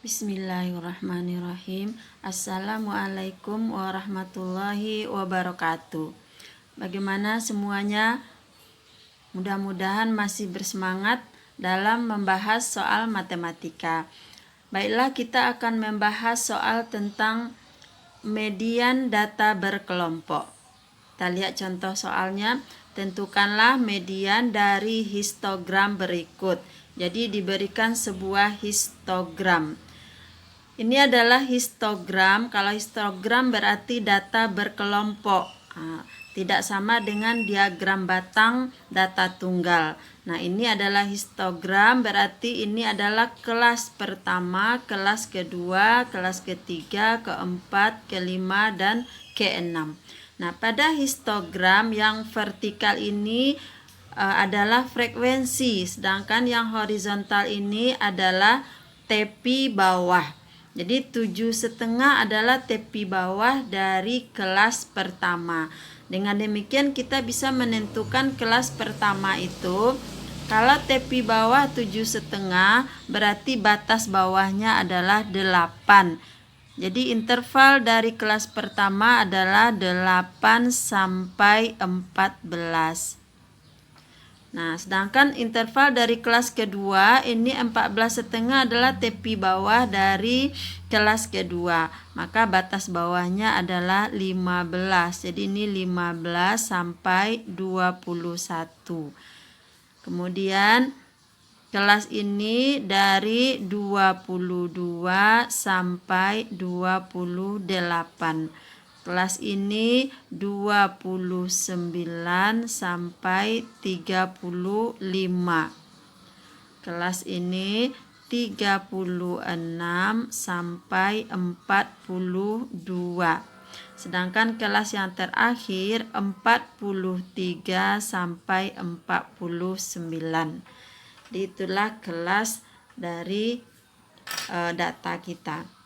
Bismillahirrahmanirrahim. Assalamualaikum warahmatullahi wabarakatuh. Bagaimana semuanya? Mudah-mudahan masih bersemangat dalam membahas soal matematika. Baiklah, kita akan membahas soal tentang median data berkelompok. Kita lihat contoh soalnya. Tentukanlah median dari histogram berikut. Jadi diberikan sebuah histogram. Ini adalah histogram. Kalau histogram berarti data berkelompok. Tidak sama dengan diagram batang data tunggal. Nah, ini adalah histogram, berarti ini adalah kelas pertama, kelas kedua, kelas ketiga, keempat, kelima, dan keenam. Nah, pada histogram yang vertikal ini adalah frekuensi, sedangkan yang horizontal ini adalah tepi bawah. Jadi 7,5 adalah tepi bawah dari kelas pertama. Dengan demikian kita bisa menentukan kelas pertama itu. Kalau tepi bawah 7,5 berarti batas bawahnya adalah 8. Jadi interval dari kelas pertama adalah 8 sampai 14. Nah, sedangkan interval dari kelas kedua ini 14,5 adalah tepi bawah dari kelas kedua. Maka batas bawahnya adalah 15. Jadi ini 15 sampai 21. Kemudian kelas ini dari 22 sampai 28. Kelas ini 29 sampai 35. Kelas ini 36 sampai 42. Sedangkan kelas yang terakhir 43 sampai 49. Itulah kelas dari data kita.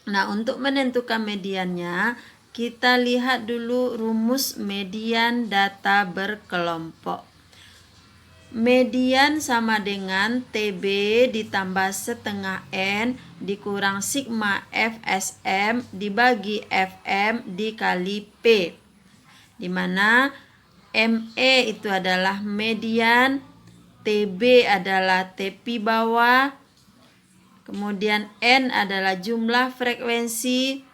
Nah, untuk menentukan mediannya, kita lihat dulu rumus median data berkelompok. Median sama dengan TB ditambah setengah N dikurang sigma FSM dibagi FM dikali P. Di mana ME itu adalah median, TB adalah tepi bawah, kemudian N adalah jumlah frekuensi,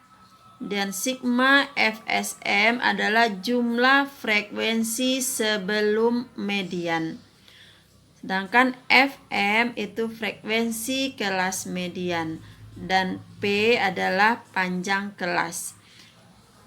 dan sigma FSM adalah jumlah frekuensi sebelum median. Sedangkan FM itu frekuensi kelas median dan P adalah panjang kelas.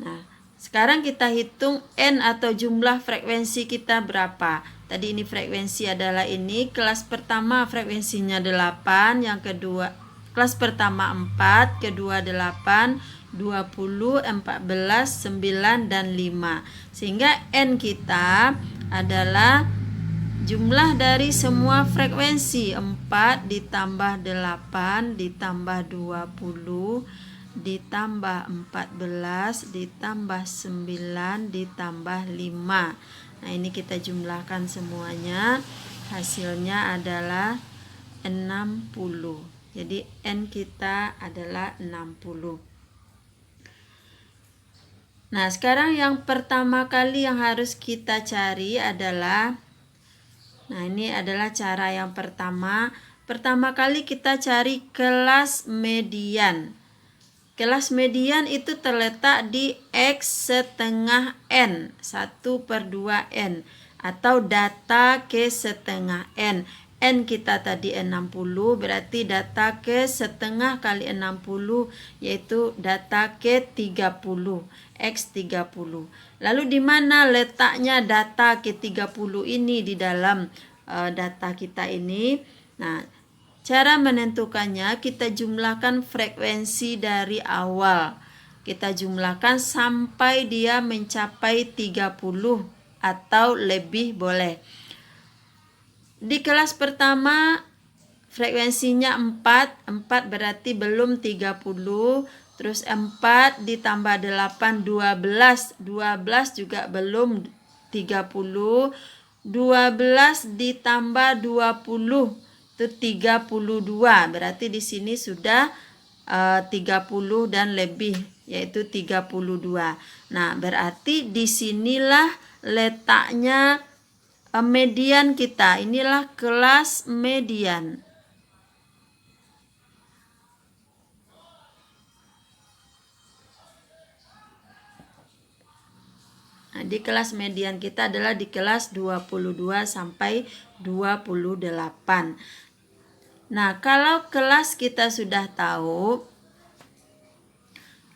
Nah, sekarang kita hitung N atau jumlah frekuensi kita berapa. Tadi ini frekuensi adalah ini, kelas pertama frekuensinya 8, yang kedua kelas pertama 4, kedua 8, 20, 14, 9, dan 5. Sehingga N kita adalah jumlah dari semua frekuensi, 4 ditambah 8 ditambah 20 ditambah 14 ditambah 9 ditambah 5. Nah, ini kita jumlahkan semuanya. Hasilnya adalah 60. Jadi N kita adalah 60. Nah, sekarang yang pertama kali yang harus kita cari adalah, nah, ini adalah cara yang pertama. Pertama kali kita cari kelas median. Kelas median itu terletak di X setengah N, 1/2 N, atau data ke setengah N. N kita tadi 60, berarti data ke setengah kali 60, yaitu data ke 30, X 30. Lalu di mana letaknya data ke 30 ini di dalam data kita ini? Nah, cara menentukannya kita jumlahkan frekuensi dari awal. Kita jumlahkan sampai dia mencapai 30 atau lebih boleh. Di kelas pertama frekuensinya 4 berarti belum 30. Terus 4 ditambah 8, 12. 12 juga belum 30. 12 ditambah 20. itu 32. Berarti di sini sudah 30 dan lebih, yaitu 32. Nah, berarti disinilah letaknya median kita. Inilah kelas median. Nah, di kelas median kita adalah di kelas 22 sampai 28. Nah, kalau kelas kita sudah tahu,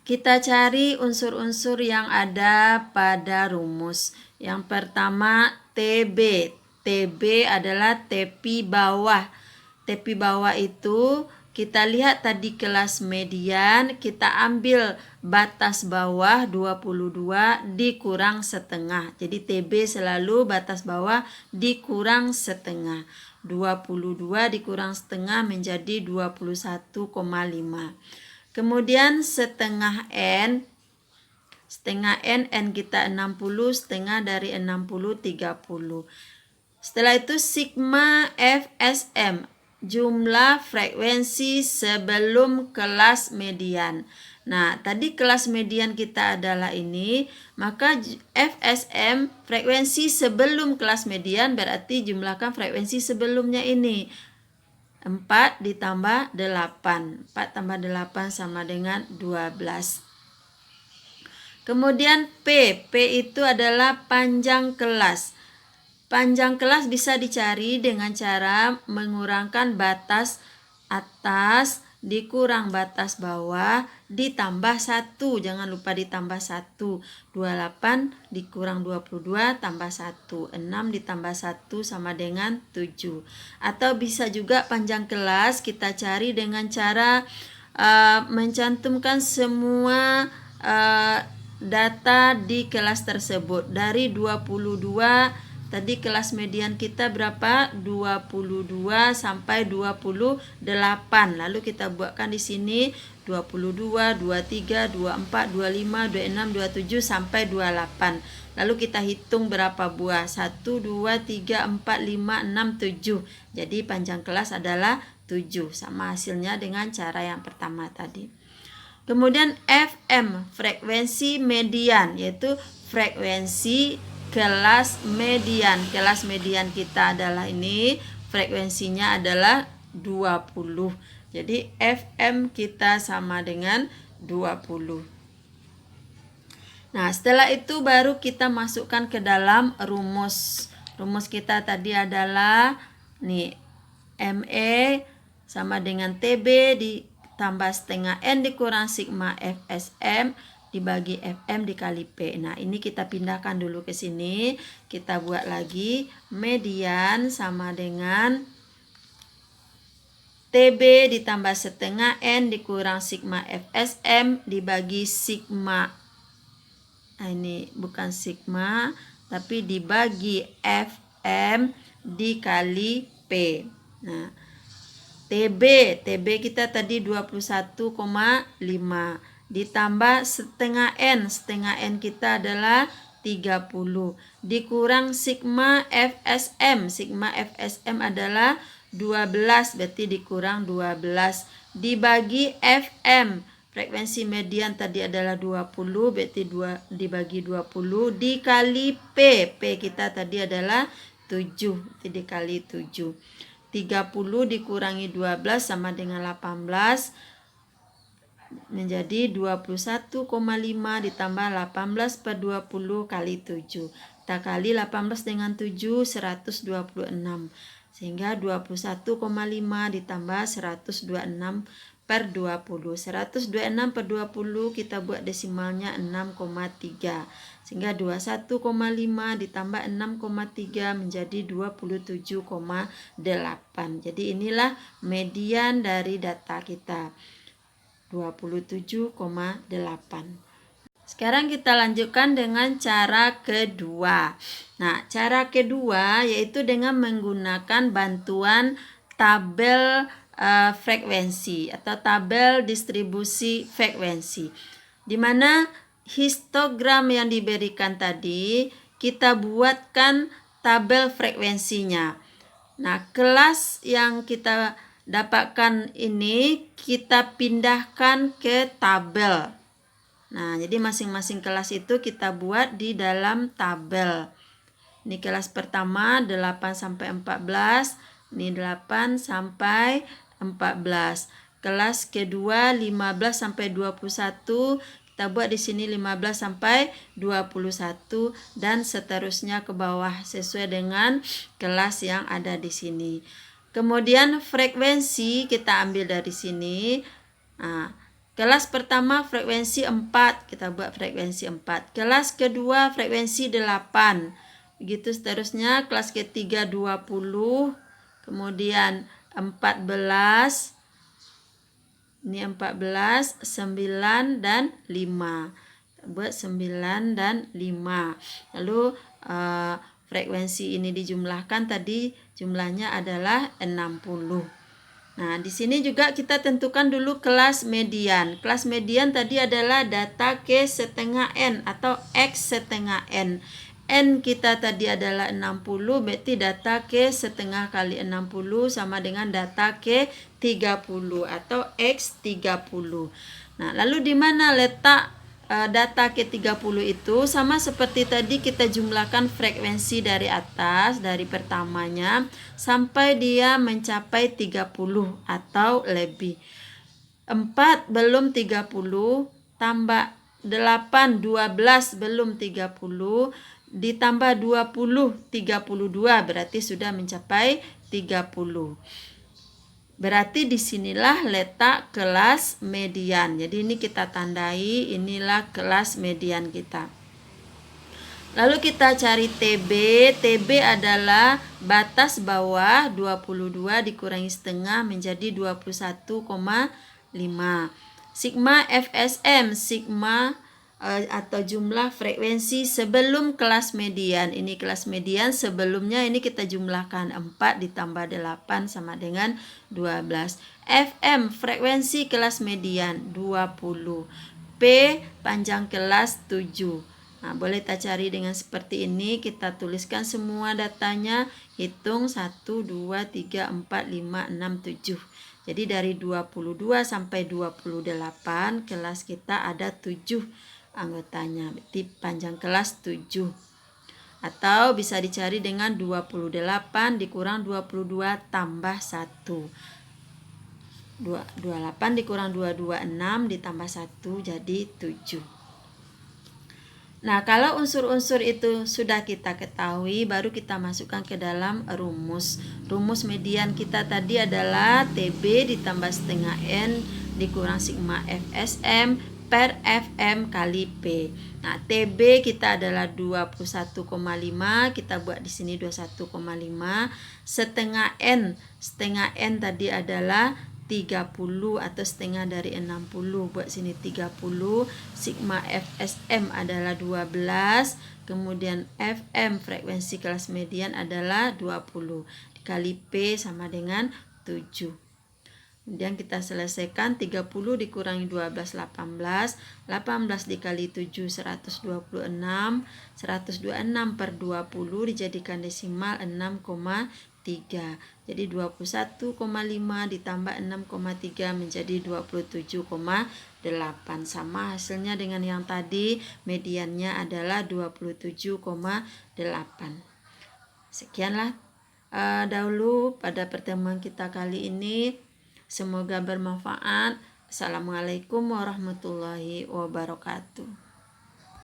kita cari unsur-unsur yang ada pada rumus. Yang pertama TB. TB adalah tepi bawah. Tepi bawah itu kita lihat tadi kelas median, kita ambil batas bawah 22 dikurang setengah. Jadi TB selalu batas bawah dikurang setengah. 22 dikurang setengah menjadi 21,5. Kemudian setengah N. Setengah N kita 60, setengah dari 60 30. Setelah itu sigma FSM, jumlah frekuensi sebelum kelas median. Nah, tadi kelas median kita adalah ini, maka FSM frekuensi sebelum kelas median berarti jumlahkan frekuensi sebelumnya ini. 4 ditambah 8. 4 tambah 8 sama dengan 12. Kemudian P itu adalah panjang kelas. Panjang kelas bisa dicari dengan cara mengurangkan batas atas dikurang batas bawah ditambah 1. Jangan lupa ditambah 1. 28 dikurang 22 tambah 1. 6 ditambah 1 sama dengan 7. Atau bisa juga panjang kelas kita cari dengan cara mencantumkan semua data di kelas tersebut. Dari 22 tadi kelas median kita berapa? 22 sampai 28. Lalu kita buatkan di sini 22, 23, 24, 25, 26, 27 sampai 28. Lalu kita hitung berapa buah? 1, 2, 3, 4, 5, 6, 7. Jadi panjang kelas adalah 7. Sama hasilnya dengan cara yang pertama tadi. Kemudian FM, frekuensi median, yaitu frekuensi kelas median. Kelas median kita adalah ini, frekuensinya adalah 20. Jadi FM kita sama dengan 20. Nah, setelah itu baru kita masukkan ke dalam rumus. Rumus kita tadi adalah nih ME sama dengan TB ditambah setengah N dikurang sigma FSM dibagi FM dikali P. Nah, ini kita pindahkan dulu ke sini. Kita buat lagi median sama dengan TB ditambah setengah N dikurang sigma FSM dibagi sigma. Nah, ini bukan sigma, tapi dibagi FM dikali P. Nah, TB kita tadi 21,5 ditambah setengah N kita adalah 30 dikurang sigma FSM. Sigma FSM adalah 12, berarti dikurang 12 dibagi FM. Frekuensi median tadi adalah 20, berarti 2 dibagi 20 dikali P. P kita tadi adalah 7, berarti dikali 7. 30 dikurangi 12 sama dengan 18 menjadi 21,5 ditambah 18 per 20 kali 7. Kita kali 18 dengan 7, 126. Sehingga 21,5 ditambah 126 per 20. 126 per 20 kita buat desimalnya 6,3. Sehingga 21,5 ditambah 6,3 menjadi 27,8. Jadi inilah median dari data kita. 27,8. Sekarang kita lanjutkan dengan cara kedua. Nah, cara kedua yaitu dengan menggunakan bantuan tabel frekuensi atau tabel distribusi frekuensi. Di mana histogram yang diberikan tadi kita buatkan tabel frekuensinya. Nah, kelas yang kita dapatkan ini kita pindahkan ke tabel. Nah, jadi masing-masing kelas itu kita buat di dalam tabel. Ini kelas pertama 8 sampai 14, ini 8 sampai 14. Kelas kedua 15 sampai 21, kita buat di sini 15 sampai 21 dan seterusnya ke bawah sesuai dengan kelas yang ada di sini. Kemudian frekuensi kita ambil dari sini. Nah, kelas pertama frekuensi 4, kita buat frekuensi 4. Kelas kedua frekuensi 8. Begitu seterusnya, kelas ketiga 20, kemudian 14. Ini 14, 9 dan 5. Buat 9 dan 5. Lalu frekuensi ini dijumlahkan, tadi jumlahnya adalah 60. Nah, di sini juga kita tentukan dulu kelas median. Kelas median tadi adalah data K setengah N atau X setengah N. N kita tadi adalah 60, berarti data K setengah kali 60 sama dengan data K 30 atau X 30. Nah, lalu di mana letak data K 30 itu? Sama seperti tadi kita jumlahkan frekuensi dari atas, dari pertamanya sampai dia mencapai 30 atau lebih. 4 belum 30 tambah 8, 12 belum 30 ditambah 20, 32 berarti sudah mencapai 30. Berarti disinilah letak kelas median. Jadi ini kita tandai, inilah kelas median kita. Lalu kita cari TB. TB adalah batas bawah 22 dikurangi setengah menjadi 21,5. Sigma FSM, sigma atau jumlah frekuensi sebelum kelas median. Ini kelas median, sebelumnya ini kita jumlahkan 4 ditambah 8 sama dengan 12. FM frekuensi kelas median 20. P panjang kelas 7. Nah, boleh kita cari dengan seperti ini, kita tuliskan semua datanya, hitung 1, 2, 3, 4, 5, 6, 7. Jadi dari 22 sampai 28 kelas kita ada 7 anggotanya, berarti panjang kelas 7. Atau bisa dicari dengan 28 dikurang 22 tambah 1. 28 dikurang 226 ditambah 1 jadi 7. Nah, kalau unsur-unsur itu sudah kita ketahui, baru kita masukkan ke dalam rumus. Rumus median kita tadi adalah TB ditambah setengah N dikurang sigma FSM per FM kali P. Nah, TB kita adalah 21,5, kita buat di sini 21,5. Setengah N tadi adalah 30 atau setengah dari 60, buat sini 30. Sigma FSM adalah 12, kemudian FM frekuensi kelas median adalah 20 dikali P sama dengan 7. Kemudian kita selesaikan 30 dikurangi 12 18, 18 dikali 7 126, 126 per 20 dijadikan desimal 6,3. Jadi 21,5 ditambah 6,3 menjadi 27,8. Sama hasilnya dengan yang tadi, mediannya adalah 27,8. Sekianlah dahulu pada pertemuan kita kali ini. Semoga bermanfaat. Assalamualaikum warahmatullahi wabarakatuh.